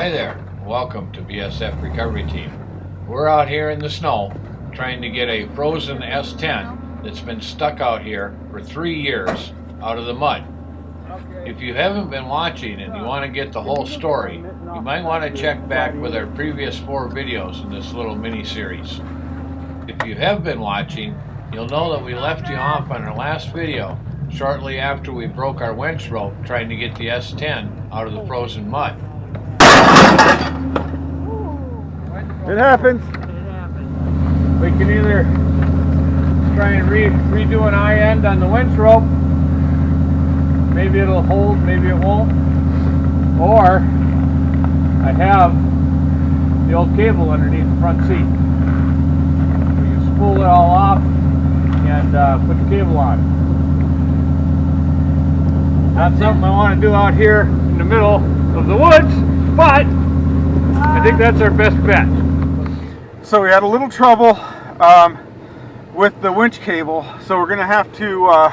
Hi there, welcome to BSF Recovery Team. We're out here in the snow trying to get a frozen S10 that's been stuck out here for 3 years out of the mud. If you haven't been watching and you want to get the whole story, you might want to check back with our previous 4 videos in this little mini-series. If you have been watching, you'll know that we left you off on our last video shortly after we broke our winch rope trying to get the S10 out of the frozen mud. It happens. We can either try and redo an eye end on the winch rope. Maybe it'll hold, maybe it won't. Or I have the old cable underneath the front seat. We can spool it all off and put the cable on. Not something I want to do out here in the middle of the woods, but I think that's our best bet. So we had a little trouble with the winch cable, so we're going to have to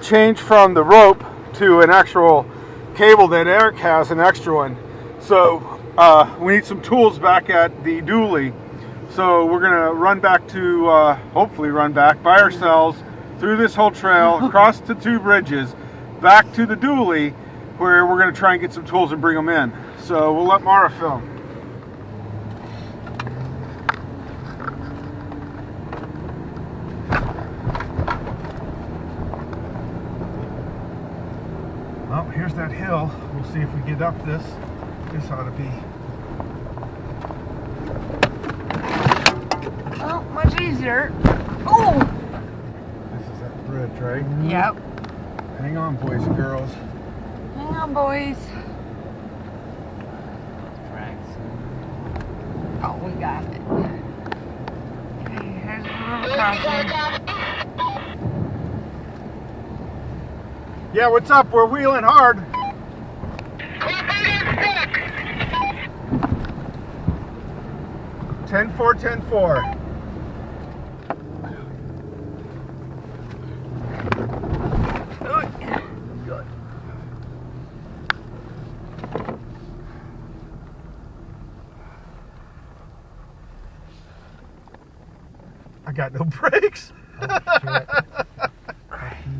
change from the rope to an actual cable that Eric has, an extra one. So we need some tools back at the dually. So we're going to run back to, hopefully run back by ourselves through this whole trail, across the 2 bridges, back to the dually, where we're going to try and get some tools and bring them in. So we'll let Mara film. Well, here's that hill. We'll see if we get up this. This ought to be. Oh, much easier. Oh! This is that bridge, right? Yep. Hang on, boys and girls. Hang on, boys. Oh, we got it. Okay, here's a little crossing. Yeah, what's up? We're wheeling hard. 10-4, 10-4. Good. I got no brakes. Oh,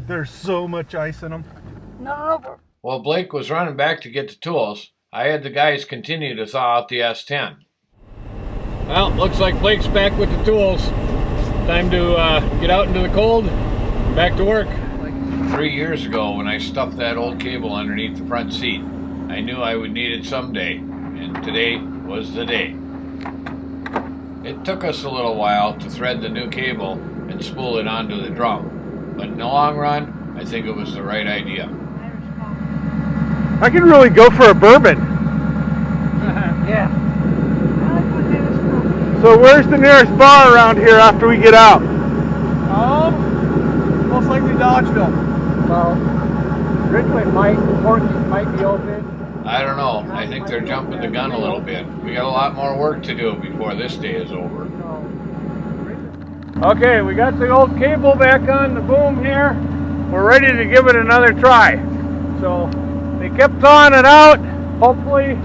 there's so much ice in them. No. While Blake was running back to get the tools, I had the guys continue to thaw out the S10. Well, looks like Blake's back with the tools. Time to get out into the cold, back to work. 3 years ago when I stuffed that old cable underneath the front seat, I knew I would need it someday, and today was the day. It took us a little while to thread the new cable and spool it onto the drum, but in the long run, I think it was the right idea. I can really go for a bourbon. Yeah. So where's the nearest bar around here after we get out? Most likely Dodgeville. Well, Ridgewood might be open. I don't know. I think they're jumping the gun a little bit. We got a lot more work to do before this day is over. Okay, we got the old cable back on the boom here. We're ready to give it another try. So they kept thawing it out. Hopefully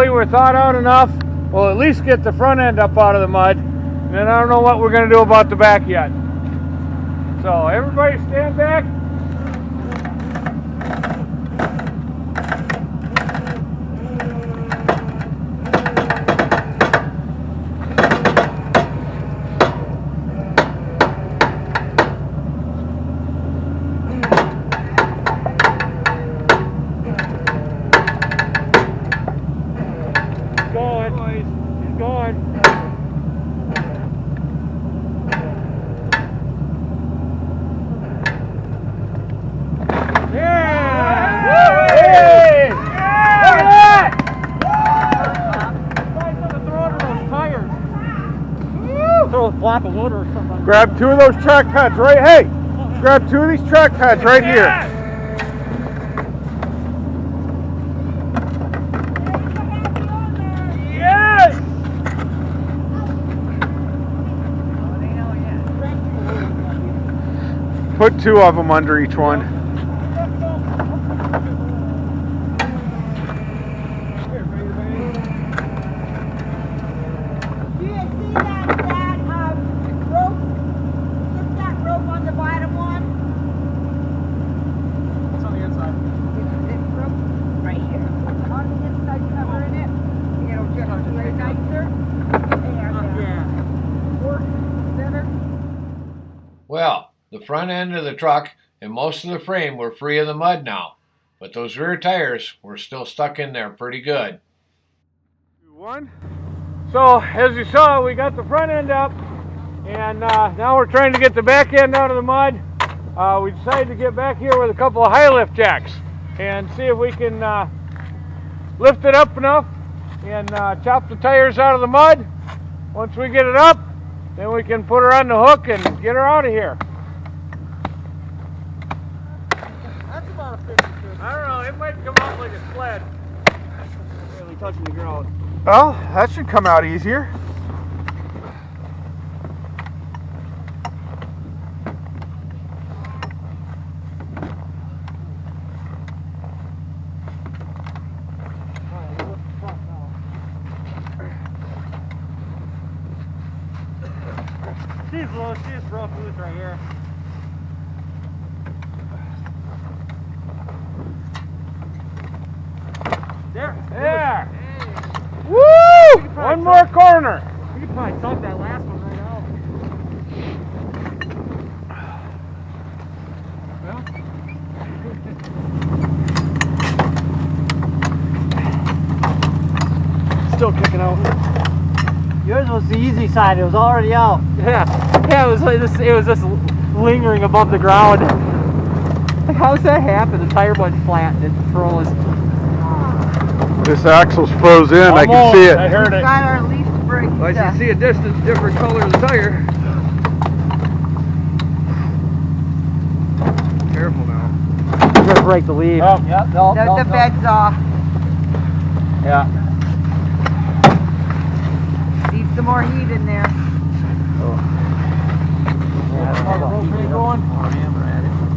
we're thawed out enough. We'll at least get the front end up out of the mud. And then I don't know what we're going to do about the back yet. So everybody stand back. He's going. Yeah! Hey! Look at that! Guys gotta throw under those tires. Throw a flap of wood or something. Grab 2 of those track pads right. Hey! Grab 2 of these track pads right here. Put 2 of them under each one. the front end of the truck and most of the frame were free of the mud now, but those rear tires were still stuck in there pretty good. One. So as you saw, we got the front end up, and now we're trying to get the back end out of the mud. We decided to get back here with a couple of high lift jacks and see if we can lift it up enough and chop the tires out of the mud. Once we get it up, then we can put her on the hook and get her out of here. That's about a 50-50. I don't know, it might come out like a sled. Barely touching the ground. Well, that should come out easier. She's loose, she's rough loose right here. There! Woo! One more corner. We could probably sunk that last one right out. Well. Still kicking out. Yours was the easy side, it was already out. Yeah, it was like this, it was just lingering above the ground. Like, how does that happen? The tire went flat and it froze. This axle's froze in, I can see it. I heard it. Got our leaf brake. Well, I can see a different color of the tire. Careful now. I'm gonna break the leaf. Oh, yeah, The bed's off. Yeah. Need some more heat in there.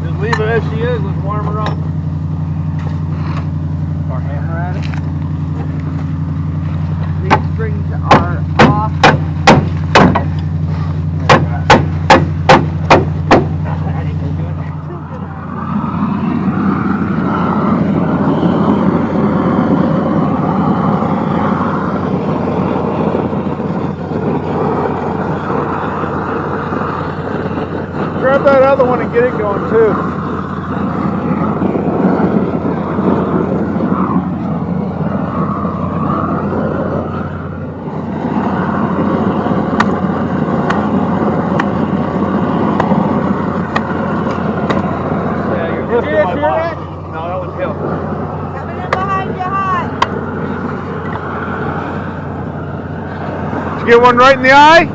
Just leave it as she is, let's warm her up. Or hammer at it. These springs are off. Grab that other one and get it going too. Coming in behind you hot. Did you get one right in the eye?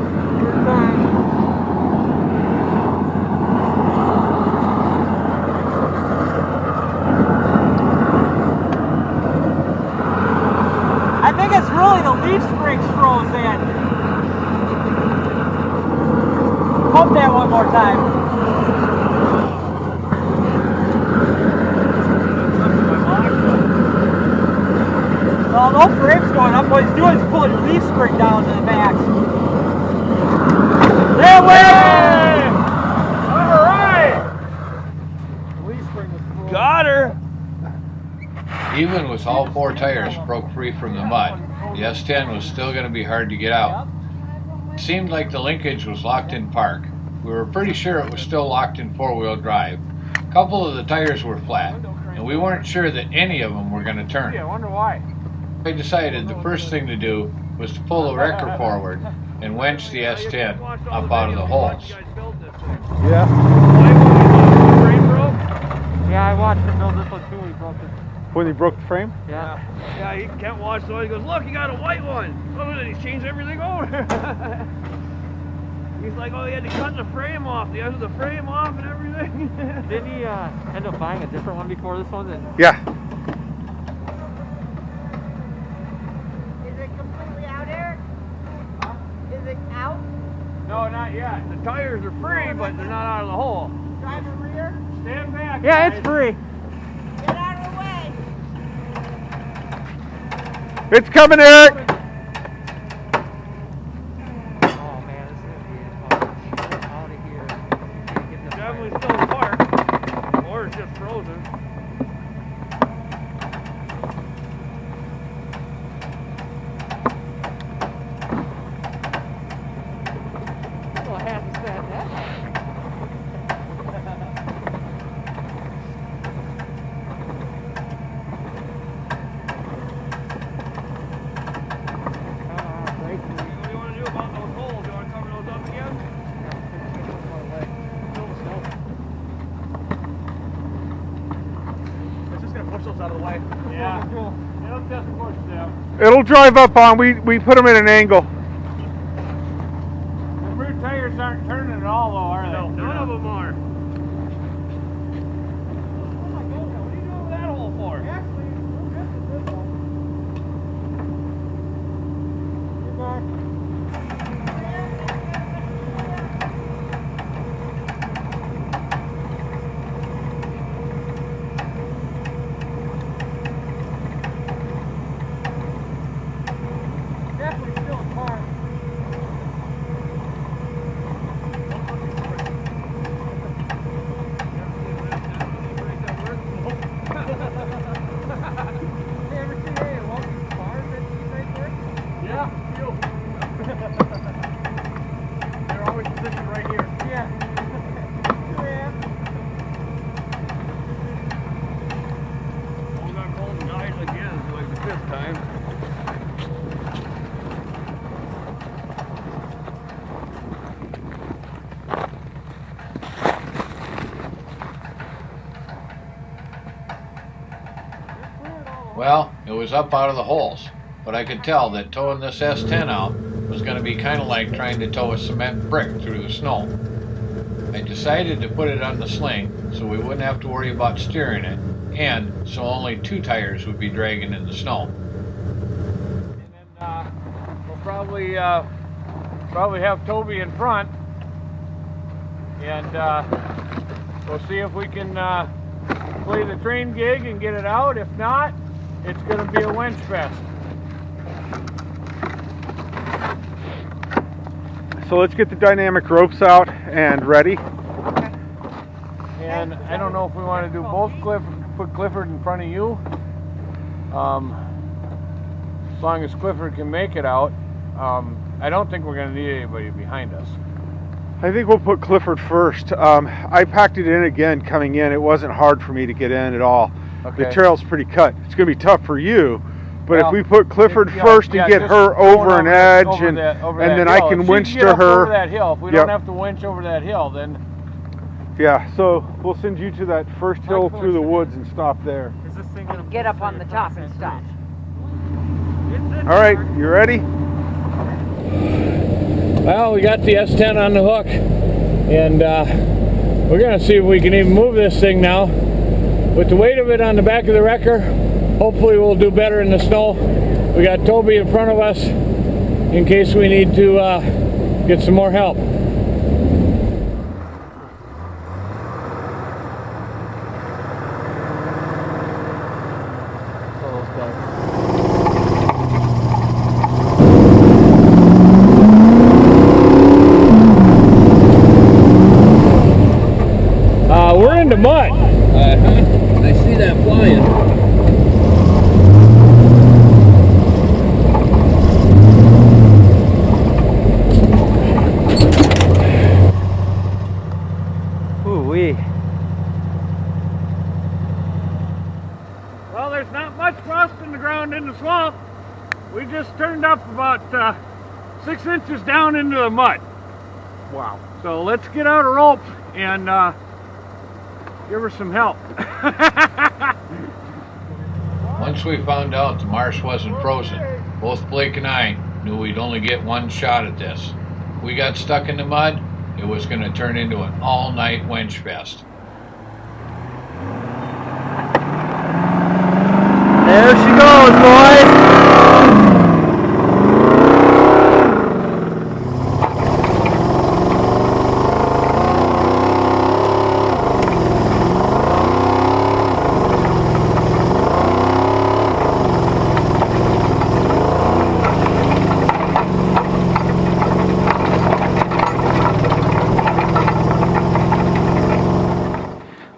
I think it's really the leaf springs froze in. Pump that one more time. Well, no frame's going up. What he's doing is pulling the leaf spring down to the max. There we go! All right! Leaf spring was full. Got her! Even with all four tires broke free from the mud, the S10 was still going to be hard to get out. It seemed like the linkage was locked in park. We were pretty sure it was still locked in four-wheel drive. A couple of the tires were flat, and we weren't sure that any of them were going to turn. I wonder why. I decided the first thing to do was to pull the wrecker forward and winch the S10 up out of the holes. Yeah. Yeah, I watched him build this one too when he broke it. When he broke the frame? Yeah. Yeah, he can't watch so he goes, look, he got a white one. Look at it, he's changed everything over. He's like, oh, he had to cut the frame off, the end of the frame off and everything. Didn't he end up buying a different one before this one? And Yeah. Is it completely out, Eric? Is it out? No, not yet. The tires are free, but they're not out of the hole. Driver rear? Stand back. yeah, guys. it's free. Get out of the way. It's coming, Eric. Oh man, this is gonna be out of here. Can't get this Definitely right. still in park, or it's just frozen. Well, I have to stand that. axles out of the way. Yeah. It'll just push them. It'll drive up on. We put them at an angle. The rear tires aren't turning at all, though, are they? No, none of them are. Oh my goodness, what are you doing with that hole for? Actually, we're missing this one. You're back. Definitely still apart. Yeah, you. They're always positioned right here. Yeah. We got golden guys again, like the 5th time. Well, it was up out of the holes, but I could tell that towing this S10 out was going to be kind of like trying to tow a cement brick through the snow. I decided to put it on the sling so we wouldn't have to worry about steering it, and so only 2 tires would be dragging in the snow. And then we'll probably have Toby in front, and we'll see if we can play the train gig and get it out. If not, it's going to be a winch fest. So let's get the dynamic ropes out and ready. And I don't know if we want to do both put Clifford in front of you. As long as Clifford can make it out. I don't think we're going to need anybody behind us. I think we'll put Clifford first. I packed it in again coming in. It wasn't hard for me to get in at all. Okay. The trail's pretty cut. It's going to be tough for you, but Well, if we put Clifford yeah, first yeah, and get just her going over an edge, and then I hill. can If she winch get to up her. over that hill. If we Yep. don't have to winch over that hill, then Yeah, so we'll send you to that first hill through the woods and stop there. Is this thing gonna Get up on the top and stop. All right, you ready? well, we got the S10 on the hook, and we're going to see if we can even move this thing now. With the weight of it on the back of the wrecker, hopefully we'll do better in the snow. We got Toby in front of us in case we need to get some more help. We're into mud. I see that flying. Ooh-wee. Well, there's not much frost in the ground in the swamp. We just turned up about 6 inches down into the mud. Wow. So let's get out a rope and give her some help. Once we found out the marsh wasn't frozen, both Blake and I knew we'd only get one shot at this. If we got stuck in the mud, it was going to turn into an all-night winch fest. There she goes, boys.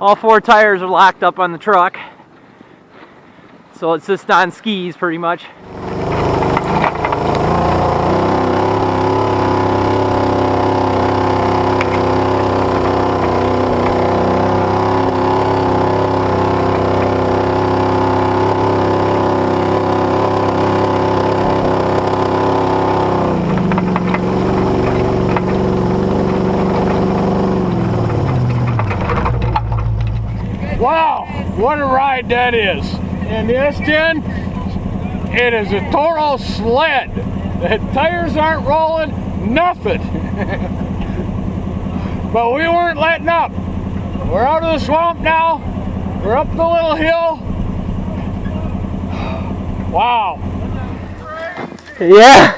All 4 tires are locked up on the truck, so it's just on skis pretty much. Wow, what a ride that is. And the S10, it is a total sled. The tires aren't rolling, nothing. But we weren't letting up. We're out of the swamp now. We're up the little hill. Wow. Yeah.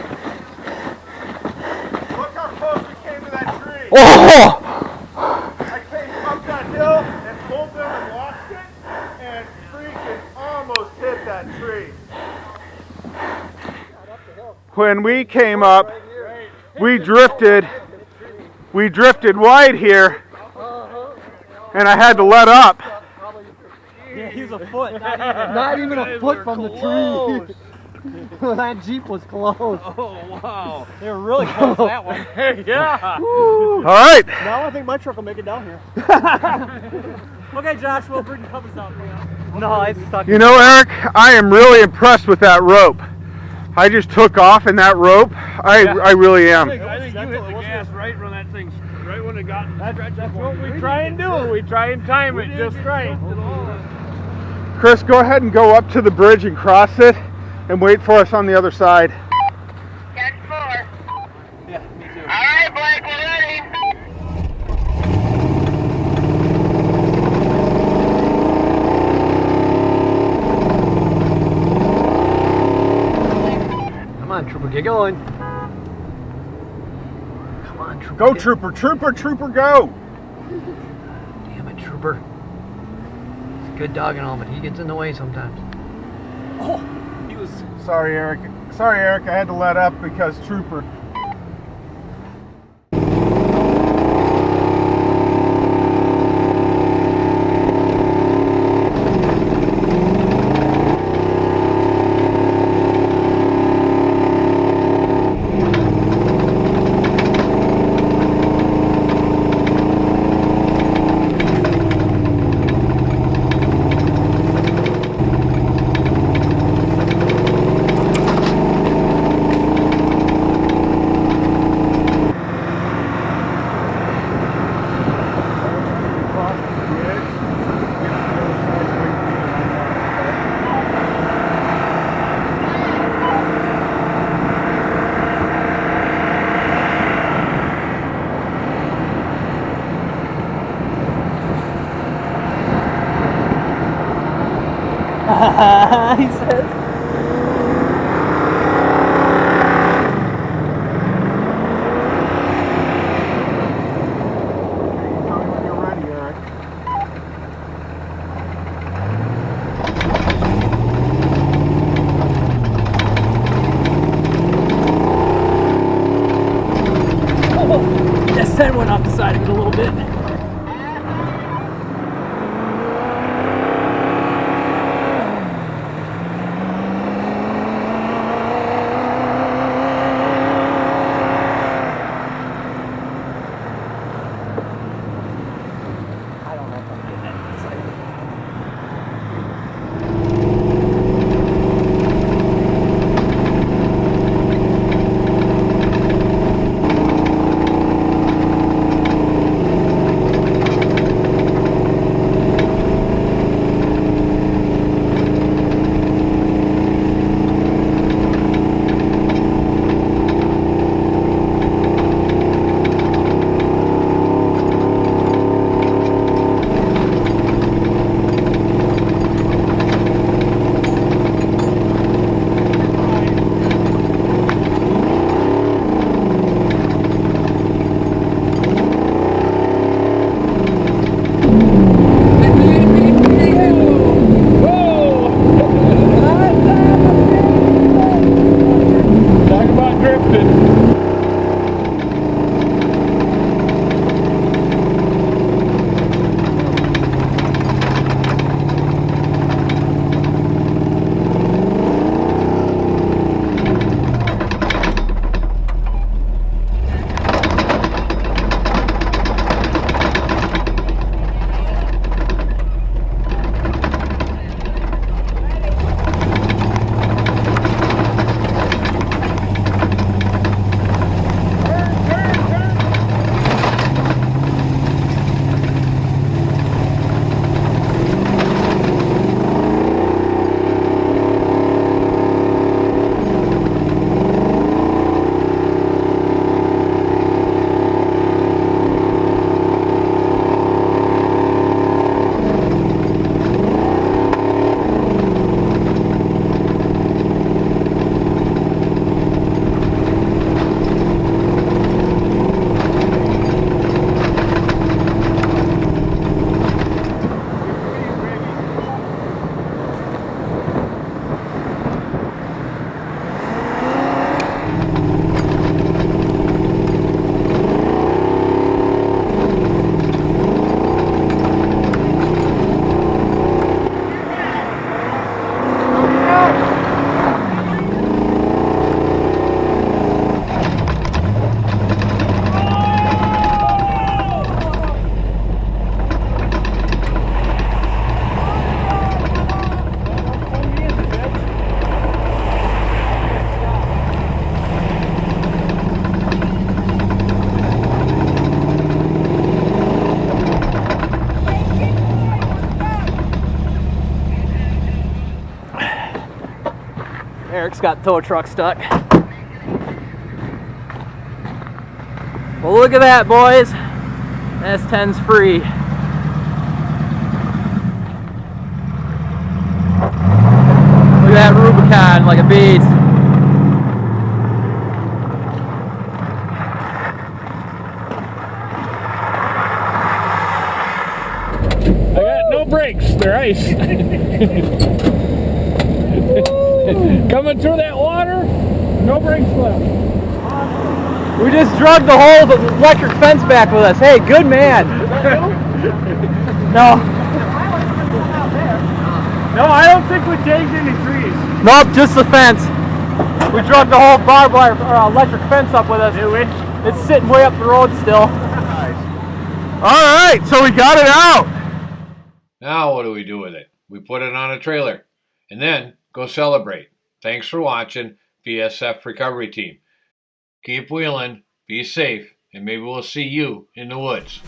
Look how close we came to that tree. Oh! I came up that hill and pulled them and lost it and freaking almost hit that tree. When we came up, we drifted wide here and I had to let up. Yeah, he's a foot. Not even a foot from the tree. That Jeep was close. Oh, wow. They were really close to that one. Yeah. All right. Now I think my truck will make it down here. Okay, Josh, we'll bring the covers down for you. No, it's stuck. You know, Eric, I am really impressed with that rope. I just took off in that rope. I really am. I think you hit the gas right when that thing, right when it got stretched. That's what we try and do. We try and time it just right. Chris, go ahead and go up to the bridge and cross it and wait for us on the other side. 10-4. Yeah, me too. All right, Blake, we're ready. Come on, Trooper, get going. Come on, Trooper. Go, Trooper, Trooper, Trooper, go! Damn it, Trooper. He's a good dog and all, but he gets in the way sometimes. Oh, he was... Sorry, Eric. Sorry, Eric, I had to let up because Trooper. He says. Tell me when you're ready, Eric. Yes, that went off the side of it a little bit. Eric's got the tow truck stuck. Well, look at that, boys. S10's free. Look at that Rubicon, like a beast. I got no brakes, they're ice. Coming through that water, no brakes left. We just drug the whole electric fence back with us. Hey, good man. No. No, I don't think we changed any trees. Nope, just the fence. We drug the whole barbed wire electric fence up with us. Did we? It's sitting way up the road still. Alright, so we got it out. Now what do we do with it? We put it on a trailer and then go celebrate. Thanks for watching, BSF Recovery Team. Keep wheeling, be safe, and maybe we'll see you in the woods.